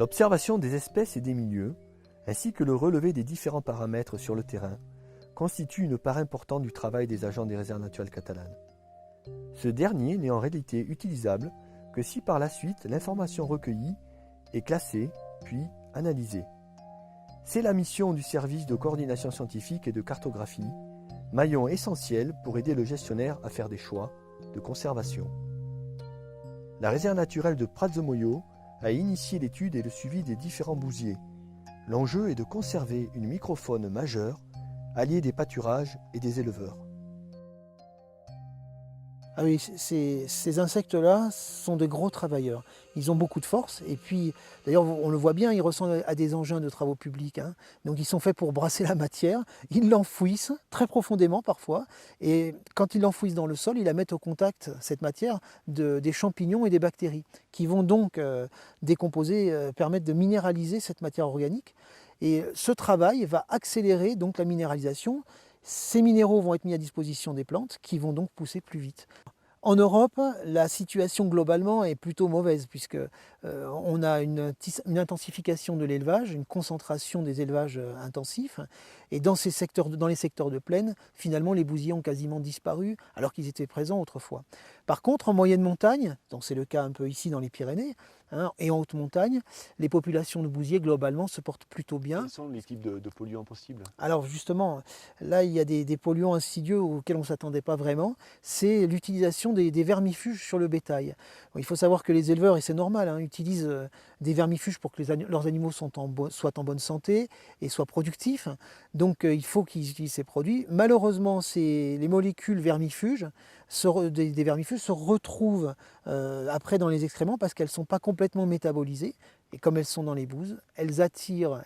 L'observation des espèces et des milieux, ainsi que le relevé des différents paramètres sur le terrain, constitue une part importante du travail des agents des réserves naturelles catalanes. Ce dernier n'est en réalité utilisable que si par la suite l'information recueillie est classée, puis analysée. C'est la mission du service de coordination scientifique et de cartographie, maillon essentiel pour aider le gestionnaire à faire des choix de conservation. La réserve naturelle de Prats-de-Moyo a initié l'étude et le suivi des différents bousiers. L'enjeu est de conserver une microfaune majeure, alliée des pâturages et des éleveurs. Ah oui, ces insectes-là sont de gros travailleurs. Ils ont beaucoup de force et puis, d'ailleurs, on le voit bien, ils ressemblent à des engins de travaux publics, hein. Donc ils sont faits pour brasser la matière, ils l'enfouissent très profondément parfois et quand ils l'enfouissent dans le sol, ils la mettent au contact, cette matière, des champignons et des bactéries qui vont donc décomposer, permettre de minéraliser cette matière organique. Et ce travail va accélérer donc la minéralisation. Ces minéraux vont être mis à disposition des plantes qui vont donc pousser plus vite. En Europe, la situation globalement est plutôt mauvaise puisque on a une intensification de l'élevage, une concentration des élevages intensifs. Et dans les secteurs de plaine, finalement, les bousiers ont quasiment disparu alors qu'ils étaient présents autrefois. Par contre, en moyenne montagne, donc c'est le cas un peu ici dans les Pyrénées, hein, et en haute montagne, les populations de bousiers globalement se portent plutôt bien. Quels sont les types de polluants possibles? Alors justement, là il y a des polluants insidieux auxquels on ne s'attendait pas vraiment, c'est l'utilisation des vermifuges sur le bétail. Bon, il faut savoir que les éleveurs, et c'est normal, hein, utilisent des vermifuges pour que leurs animaux soient en bonne santé et soient productifs. Donc il faut qu'ils utilisent ces produits. Malheureusement, les molécules vermifuges, des vermifuges se retrouvent après dans les excréments parce qu'elles ne sont pas complètement métabolisées. Et comme elles sont dans les bouses, elles attirent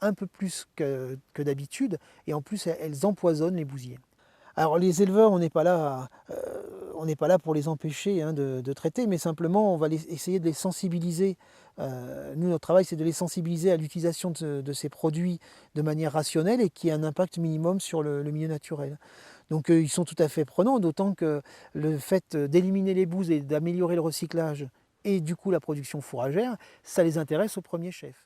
un peu plus que d'habitude, et en plus elles empoisonnent les bousiers. Alors les éleveurs, on n'est pas là pour les empêcher, hein, de traiter, mais simplement on va essayer de les sensibiliser. Nous, notre travail, c'est de les sensibiliser à l'utilisation de ces produits de manière rationnelle et qui ait un impact minimum sur le milieu naturel. Donc ils sont tout à fait prenants, d'autant que le fait d'éliminer les bouses et d'améliorer le recyclage et du coup la production fourragère, ça les intéresse au premier chef.